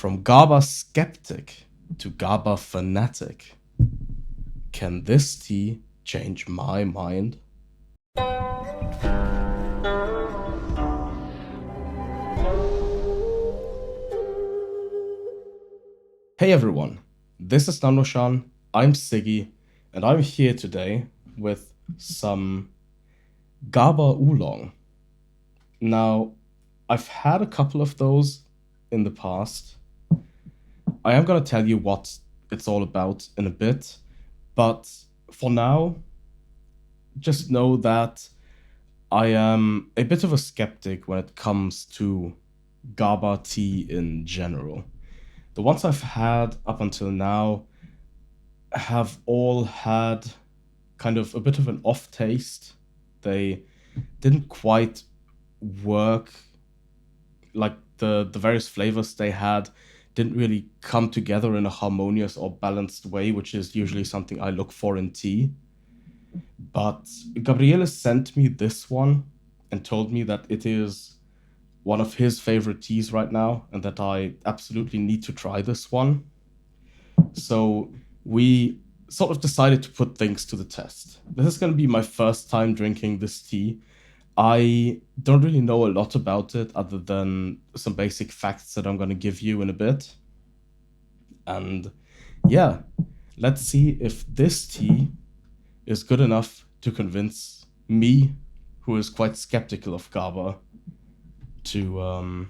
From GABA skeptic to GABA fanatic. Can this tea change my mind? Hey everyone, this is Nannuoshan, I'm Sigi, and I'm here today with some GABA Oolong. Now, I've had a couple of those in the past. I am going to tell you what it's all about in a bit, but for now, just know that I am a bit of a skeptic when it comes to GABA tea in general. The ones I've had up until now have all had kind of a bit of an off taste. They didn't quite work, like the various flavors they had didn't really come together in a harmonious or balanced way, which is usually something I look for in tea. But Gabriele sent me this one and told me that it is one of his favorite teas right now and that I absolutely need to try this one. So we sort of decided to put things to the test. This is going to be my first time drinking this tea. I don't really know a lot about it other than some basic facts that I'm going to give you in a bit. And yeah, let's see if this tea is good enough to convince me, who is quite skeptical of GABA, to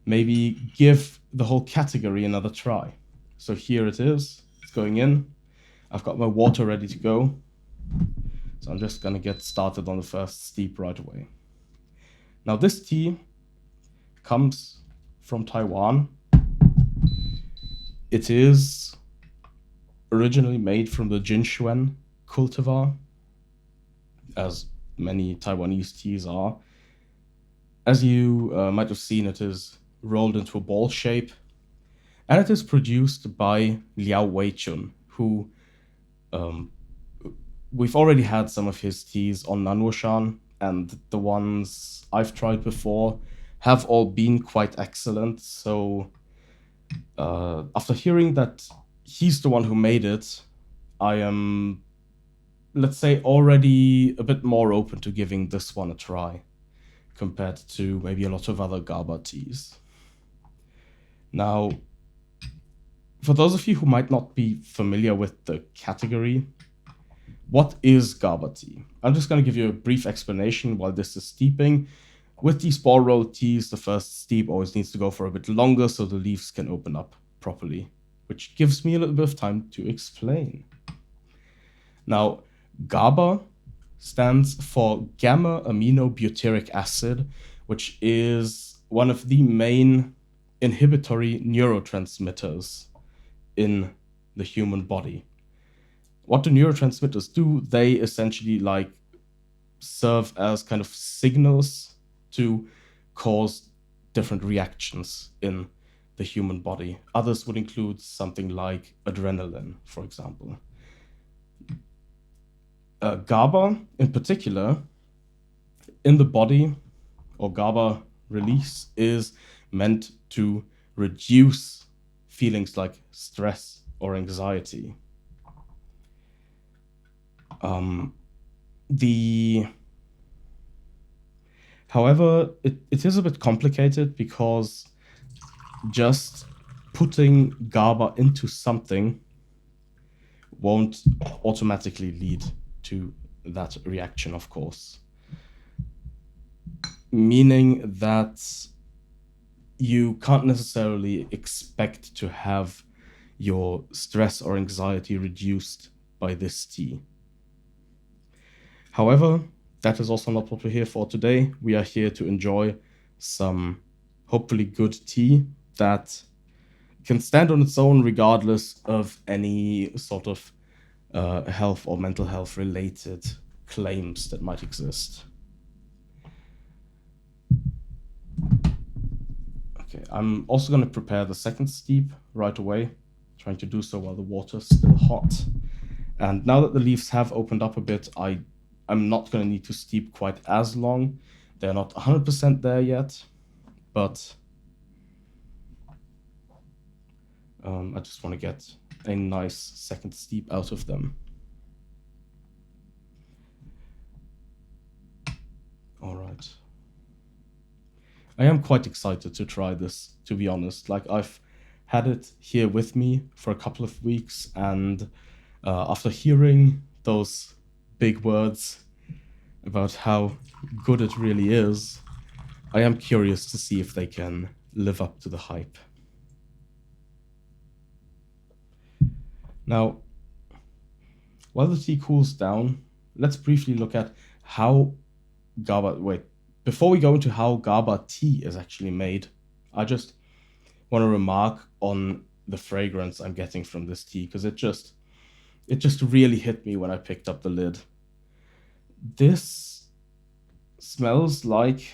maybe give the whole category another try. So here it is, it's going in. I've got my water ready to go. So I'm just going to get started on the first steep right away. Now this tea comes from Taiwan. It is originally made from the Jin Xuan cultivar, as many Taiwanese teas are. As you might have seen, it is rolled into a ball shape, and it is produced by Liao Chun, who we've already had some of his teas on Nannuoshan, and the ones I've tried before have all been quite excellent. So after hearing that he's the one who made it, I am, let's say, already a bit more open to giving this one a try compared to maybe a lot of other GABA teas. Now, for those of you who might not be familiar with the category, what is GABA tea? I'm just going to give you a brief explanation while this is steeping. With these ball roll teas, the first steep always needs to go for a bit longer so the leaves can open up properly, which gives me a little bit of time to explain. Now, GABA stands for gamma-aminobutyric acid, which is one of the main inhibitory neurotransmitters in the human body. What do neurotransmitters do? They essentially serve as kind of signals to cause different reactions in the human body. Others would include something like adrenaline, for example. GABA, in particular, in the body, or GABA release, is meant to reduce feelings like stress or anxiety. However, it is a bit complicated because just putting GABA into something won't automatically lead to that reaction, of course. Meaning that you can't necessarily expect to have your stress or anxiety reduced by this tea. However, that is also not what we're here for today. We are here to enjoy some hopefully good tea that can stand on its own regardless of any sort of health or mental health related claims that might exist. Okay, I'm also going to prepare the second steep right away, trying to do so while the water's still hot. And now that the leaves have opened up a bit, I'm not going to need to steep quite as long. They're not 100% there yet, but I just want to get a nice second steep out of them. All right. I am quite excited to try this, to be honest. Like, I've had it here with me for a couple of weeks, and after hearing those big words about how good it really is, I am curious to see if they can live up to the hype. Now, while the tea cools down, let's briefly look at how before we go into how GABA tea is actually made, I just want to remark on the fragrance I'm getting from this tea, because it just really hit me when I picked up the lid. This smells like,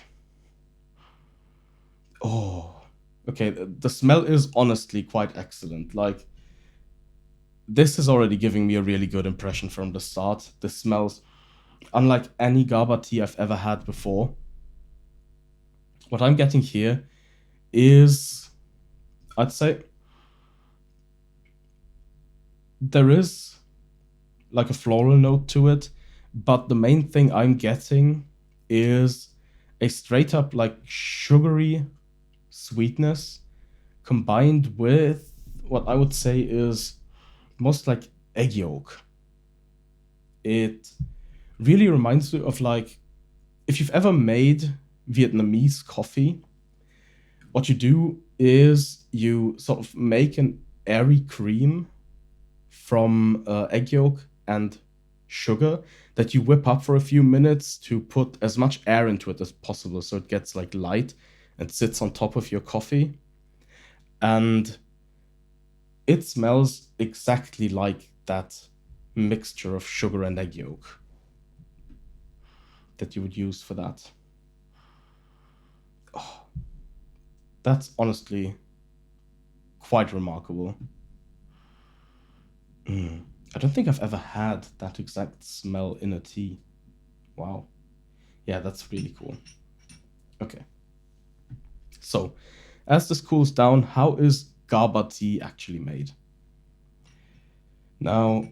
okay, the smell is honestly quite excellent. Like, this is already giving me a really good impression from the start. This smells unlike any GABA tea I've ever had before. What I'm getting here is, I'd say, there is like a floral note to it, but the main thing I'm getting is a straight up like sugary sweetness combined with what I would say is most like egg yolk. It really reminds me of, like, if you've ever made Vietnamese coffee, what you do is you sort of make an airy cream from egg yolk and sugar that you whip up for a few minutes to put as much air into it as possible so it gets like light and sits on top of your coffee. And it smells exactly like that mixture of sugar and egg yolk that you would use for that. Oh, that's honestly quite remarkable. I don't think I've ever had that exact smell in a tea. Wow. Yeah, that's really cool. Okay. So, as this cools down, how is GABA tea actually made? Now,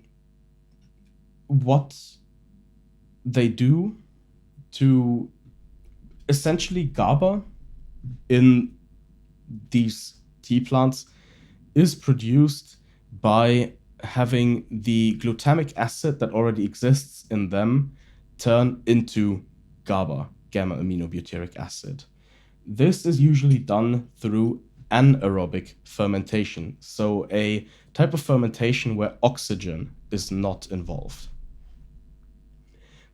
what they do to essentially GABA in these tea plants is produced by having the glutamic acid that already exists in them turn into GABA, gamma-aminobutyric acid. This is usually done through anaerobic fermentation, so a type of fermentation where oxygen is not involved.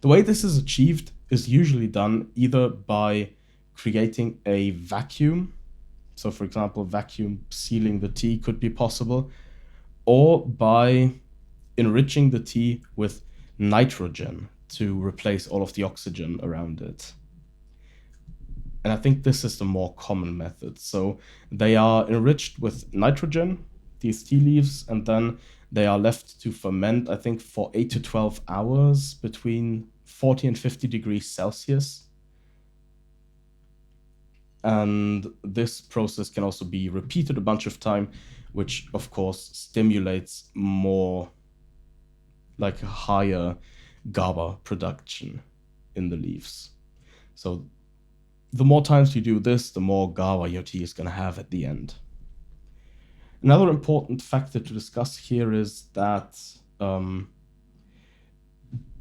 The way this is achieved is usually done either by creating a vacuum, so for example, vacuum sealing the tea could be possible, or by enriching the tea with nitrogen to replace all of the oxygen around it. And I think this is the more common method. So they are enriched with nitrogen, these tea leaves, and then they are left to ferment, I think, for 8 to 12 hours between 40 and 50 degrees Celsius. And this process can also be repeated a bunch of time, which of course stimulates more, like, higher GABA production in the leaves. So the more times you do this, the more GABA your tea is going to have at the end. Another important factor to discuss here is that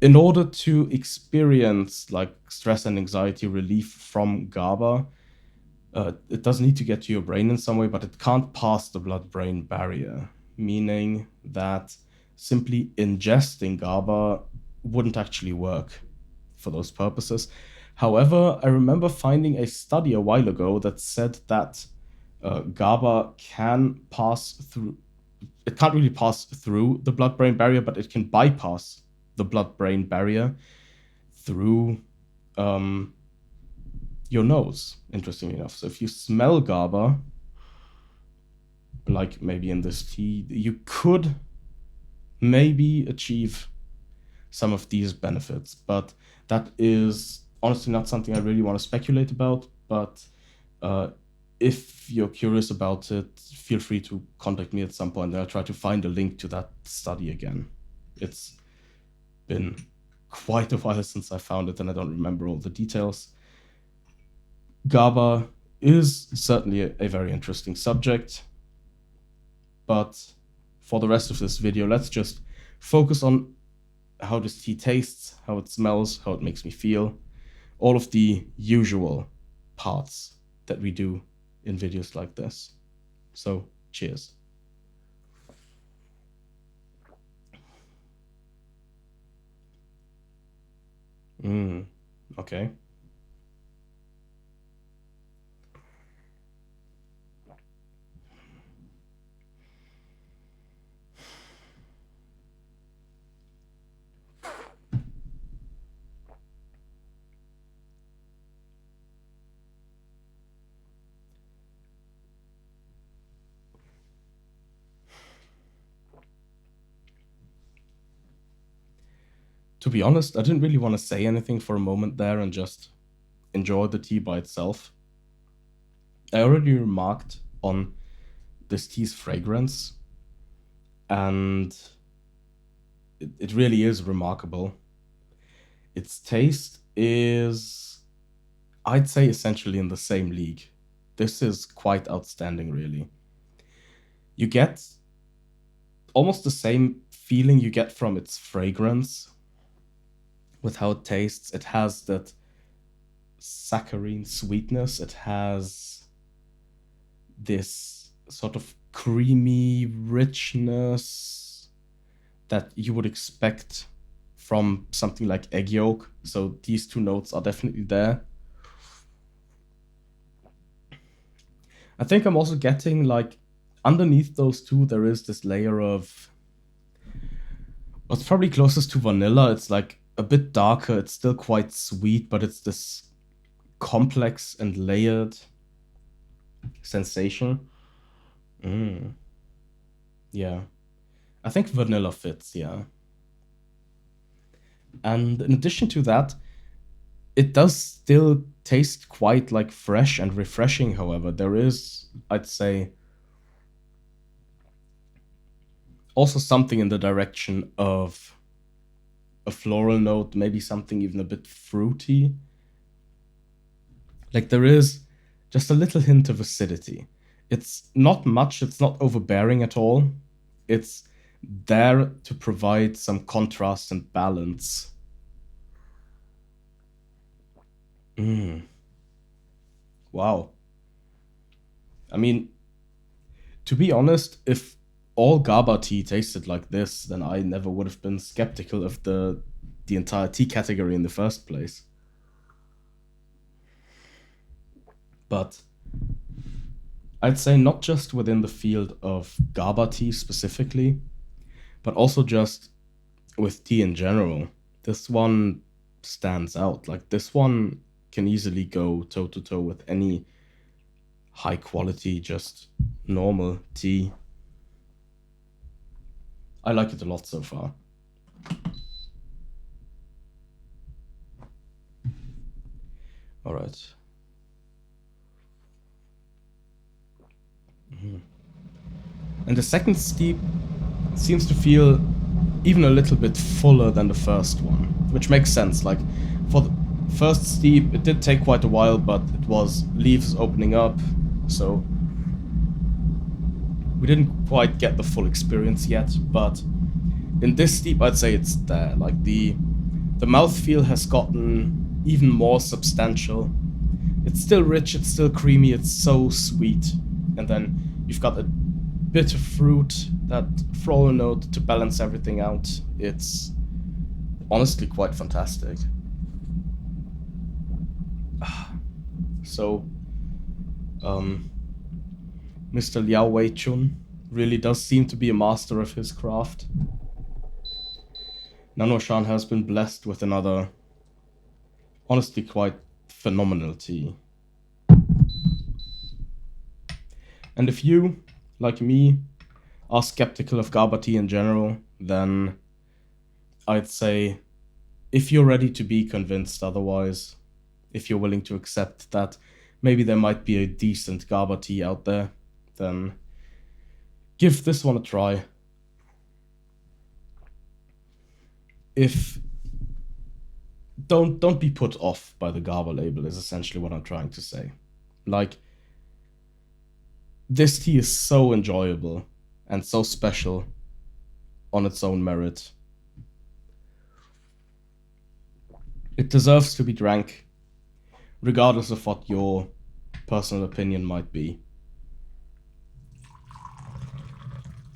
in order to experience like stress and anxiety relief from GABA, it does need to get to your brain in some way, but it can't pass the blood-brain barrier, meaning that simply ingesting GABA wouldn't actually work for those purposes. However, I remember finding a study a while ago that said that GABA can pass through. It can't really pass through the blood-brain barrier, but it can bypass the blood-brain barrier through your nose, interestingly enough. So if you smell GABA, like maybe in this tea, you could maybe achieve some of these benefits, but that is honestly not something I really want to speculate about. But if you're curious about it, feel free to contact me at some point, and I'll try to find a link to that study again. It's been quite a while since I found it, and I don't remember all the details. GABA is certainly a very interesting subject, but for the rest of this video, let's just focus on how this tea tastes, how it smells, how it makes me feel, all of the usual parts that we do in videos like this. So, cheers. Okay. To be honest, I didn't really want to say anything for a moment there and just enjoy the tea by itself. I already remarked on this tea's fragrance, and it really is remarkable. Its taste is, I'd say, essentially in the same league. This is quite outstanding, really. You get almost the same feeling you get from its fragrance with how it tastes. It has that saccharine sweetness. It has this sort of creamy richness that you would expect from something like egg yolk. So these two notes are definitely there. I think I'm also getting, like, underneath those two, there is this layer of what's probably closest to vanilla. It's like a bit darker. It's still quite sweet, but it's this complex and layered sensation. Yeah. I think vanilla fits, yeah. And in addition to that, it does still taste quite like fresh and refreshing, however. There is, I'd say, also something in the direction of a floral note, maybe something even a bit fruity. Like, there is just a little hint of acidity. It's not much, it's not overbearing at all. It's there to provide some contrast and balance. Wow. I mean, to be honest, if all GABA tea tasted like this, then I never would have been skeptical of the entire tea category in the first place. But I'd say not just within the field of GABA tea specifically, but also just with tea in general. This one stands out. Like, this one can easily go toe to toe with any high quality, just normal tea. I like it a lot so far. All right. And the second steep seems to feel even a little bit fuller than the first one, which makes sense. Like, for the first steep, it did take quite a while, but it was leaves opening up, so we didn't quite get the full experience yet. But in this steep, I'd say it's there. Like, the mouthfeel has gotten even more substantial. It's still rich, it's still creamy, it's so sweet. And then you've got a bit of fruit, that floral note to balance everything out. It's honestly quite fantastic. So, Mr. Liao Chun really does seem to be a master of his craft. Nannuoshan has been blessed with another, honestly, quite phenomenal tea. And if you, like me, are skeptical of GABA tea in general, then I'd say, if you're ready to be convinced otherwise, if you're willing to accept that maybe there might be a decent GABA tea out there, then give this one a try. Don't be put off by the GABA label is essentially what I'm trying to say. Like, this tea is so enjoyable and so special on its own merit. It deserves to be drank, regardless of what your personal opinion might be.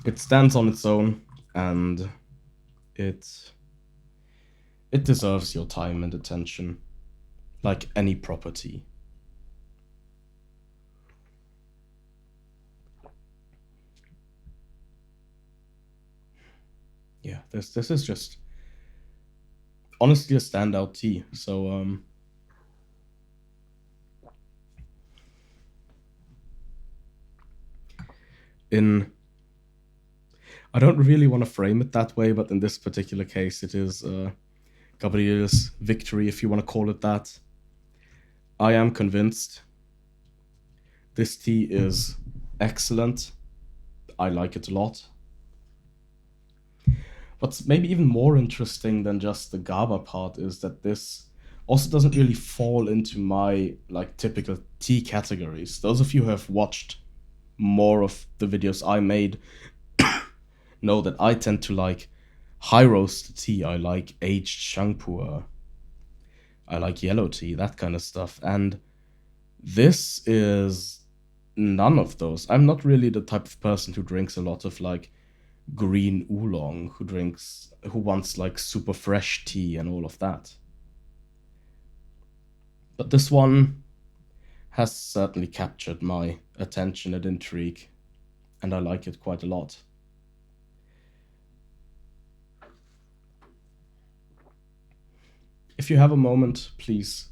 It stands on its own, and it deserves your time and attention, like any property. Yeah, this is just honestly a standout tea. So I don't really want to frame it that way, but in this particular case, it is Gabriel's victory, if you want to call it that. I am convinced this tea is excellent. I like it a lot. What's maybe even more interesting than just the GABA part is that this also doesn't really fall into my like typical tea categories. Those of you who have watched more of the videos I made know that I tend to like high roast tea. I like aged shangpu. I like yellow tea, that kind of stuff. And this is none of those. I'm not really the type of person who drinks a lot of like green oolong, who wants like super fresh tea and all of that. But this one has certainly captured my attention and intrigue, and I like it quite a lot. If you have a moment, please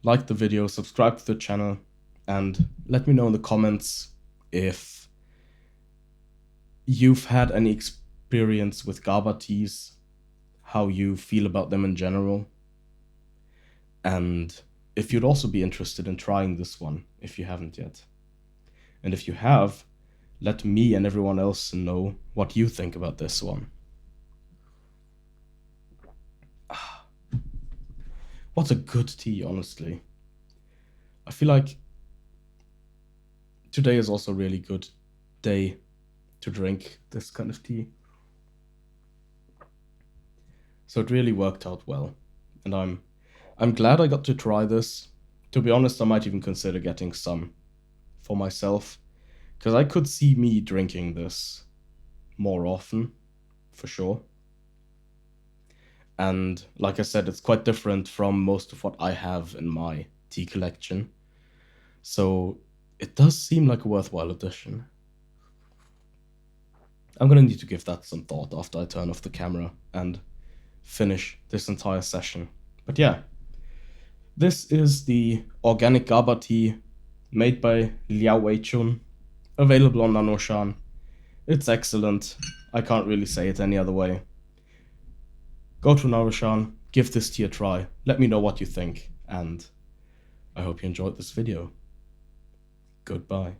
like the video, subscribe to the channel, and let me know in the comments if you've had any experience with GABA teas, how you feel about them in general, and if you'd also be interested in trying this one if you haven't yet. And if you have, let me and everyone else know what you think about this one. What a good tea, honestly. I feel like today is also a really good day to drink this kind of tea. So it really worked out well, and I'm glad I got to try this. To be honest, I might even consider getting some for myself, because I could see me drinking this more often, for sure. And like I said, it's quite different from most of what I have in my tea collection. So it does seem like a worthwhile addition. I'm gonna need to give that some thought after I turn off the camera and finish this entire session. But yeah, this is the organic GABA tea made by Liao Chun, available on Nannuoshan. It's excellent. I can't really say it any other way. Go to Nannuoshan, give this tea a try, let me know what you think, and I hope you enjoyed this video. Goodbye.